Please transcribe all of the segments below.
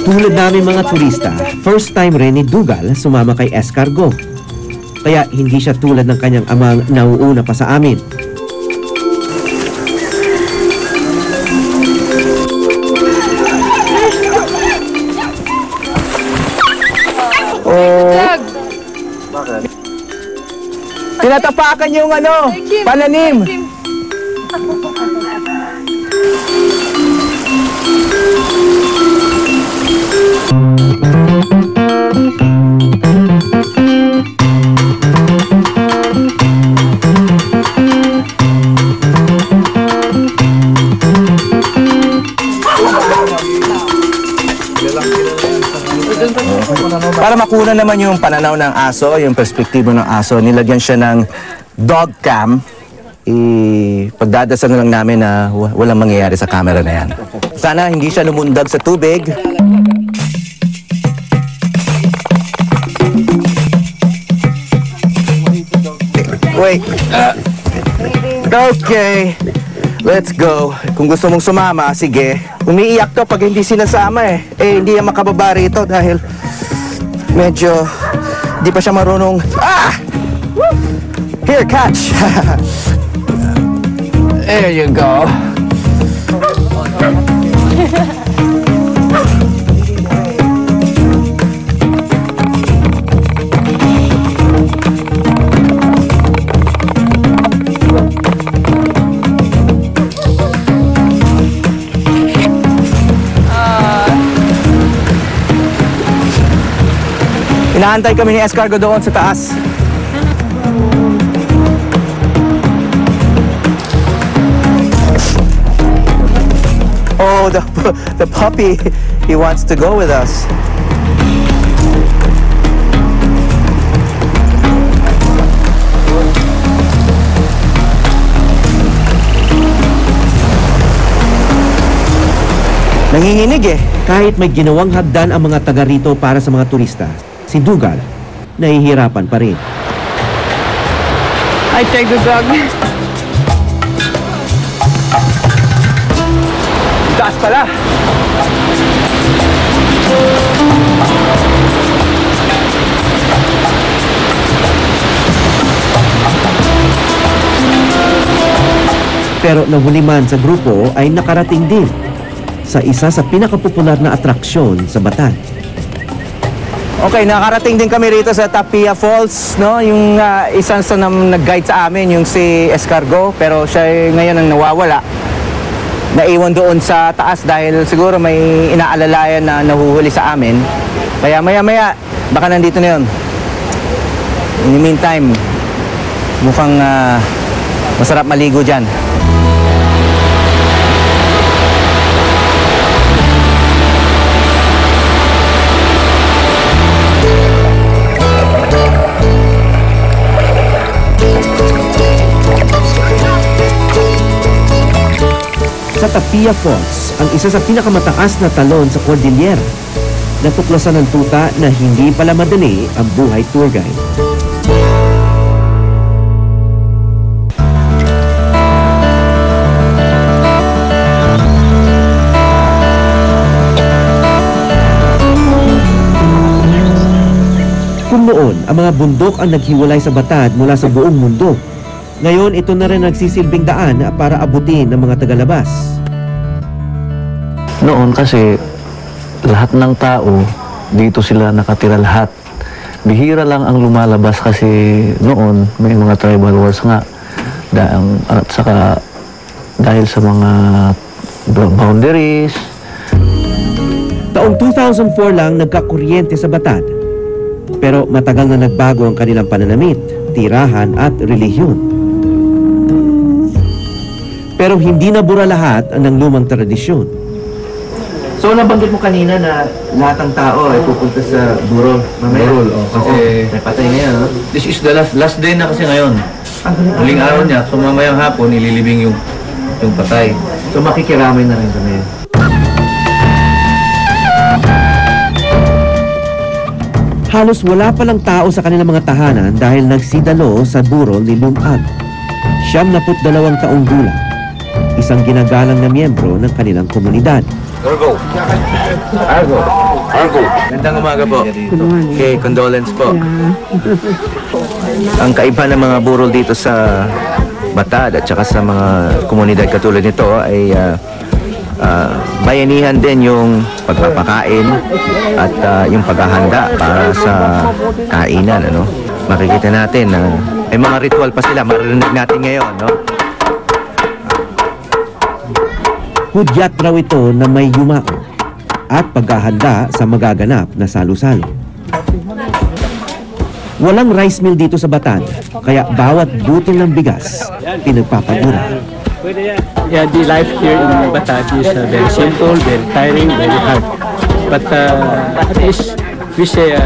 Tulad namin mga turista, first time rin ni Dougal sumama kay Escargot. Kaya hindi siya tulad ng kanyang amang nauuna pa sa amin. Bakit? Tinatapakan yung pananim. Para makuha naman yung pananaw ng aso, yung perspektibo ng aso, nilagyan siya ng dog cam. Pagdadasal na lang namin na walang mangyayari sa camera na yan. Sana hindi siya lumundag sa tubig. Wait. Okay. Let's go. Kung gusto mong sumama, sige. Umiiyak to pag hindi sinasama eh. Hindi yan makababa rito dahil medyo di pa siya marunong. Here, catch. There you go. Inaantay kami ni Escargot doon sa taas. Oh, the puppy, he wants to go with us. Nanginginig eh. Kahit may ginawang hagdan ang mga taga rito para sa mga turista, si Dougal, nahihirapan pa rin. I take the dog. Taas pala. Pero nahuli man sa grupo ay nakarating din sa isa sa pinakapopular na atraksyon sa Batad. Okay, nakarating din kami rito sa Tapia Falls, no? Yung isang sa nag-guide sa amin, yung si Escargot, pero siya ngayon ang nawawala. Naiwan doon sa taas dahil siguro may inaalalayan na nahuhuli sa amin. Kaya maya-maya, baka nandito na yun. In the meantime, mukhang masarap maligo dyan. Sa Tapia Falls, ang isa sa pinakamataas na talon sa Cordillera, natuklasan ng tuta na hindi pala madali ang buhay tour guide. Kung noon, ang mga bundok ang naghiwalay sa Batad mula sa buong mundo, ngayon, ito na rin nagsisilbing daan para abutin ng mga tagalabas. Noon kasi lahat ng tao dito sila nakatira lahat. Bihira lang ang lumalabas kasi noon may mga tribal wars nga. At saka dahil sa mga boundaries. Taong 2004 lang nagkakuryente sa Batad. Pero matagal na nagbago ang kanilang pananamit, tirahan at relihiyon. Pero hindi nabura lahat ng lumang tradisyon. So nabanggit mo kanina na lahat ng tao ay pupunta sa burol mamaya? Burol, kasi may patay ngayon, no? This is the last day na kasi ngayon. Huling araw niya, so mamayang hapon ililibing yung patay. So makikiramay na rin kami. Halos wala palang tao sa kanilang mga tahanan dahil nagsidalo sa burol ni Lumag. 72 taong gulang, isang ginagalang na miyembro ng kanilang komunidad. Argo. Gandang umaga po. Okay, condolence po. Ang kaiba ng mga burol dito sa Batad at saka sa mga komunidad katulad nito ay bayanihan din yung pagpapakain at yung paghahanda para sa kainan, ano. Makikita natin na may mga ritual pa sila, maririnig natin ngayon, no? Hudyat raw ito na may yumao at paghahanda sa magaganap na salo-salo. Walang rice mill dito sa Batad, kaya bawat butil ng bigas pinagpapagura. Yeah, the life here in Batad is very simple, very tiring, very hard. But at least we say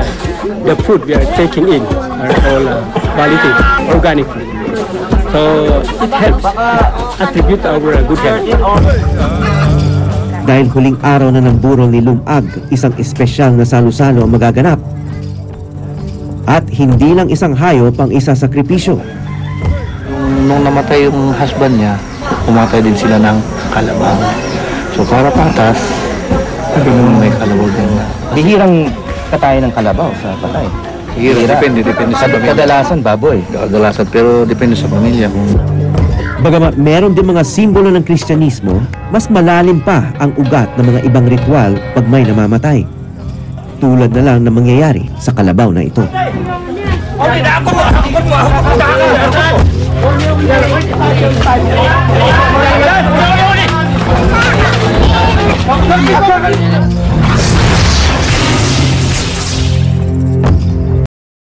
the food we are taking in are all quality, organic food. So it helps attribute our good health. Dahil huling araw na ng burol ni Lumag, isang espesyal na salo-salo ang magaganap. At hindi lang isang hayop ang isa sakripisyo. Nung namatay yung husband niya, pumatay din sila ng kalabaw. So para patas, sabi mo may kalabaw din na. Bihirang katayin ng kalabaw sa patay. Depende sa pamilya. Kadalasan baboy. Kadalasan, pero depende sa pamilya. Bagamat meron din mga simbolo ng Kristyanismo, mas malalim pa ang ugat ng mga ibang ritual pag may namamatay. Tulad na lang na mangyayari sa kalabaw na ito.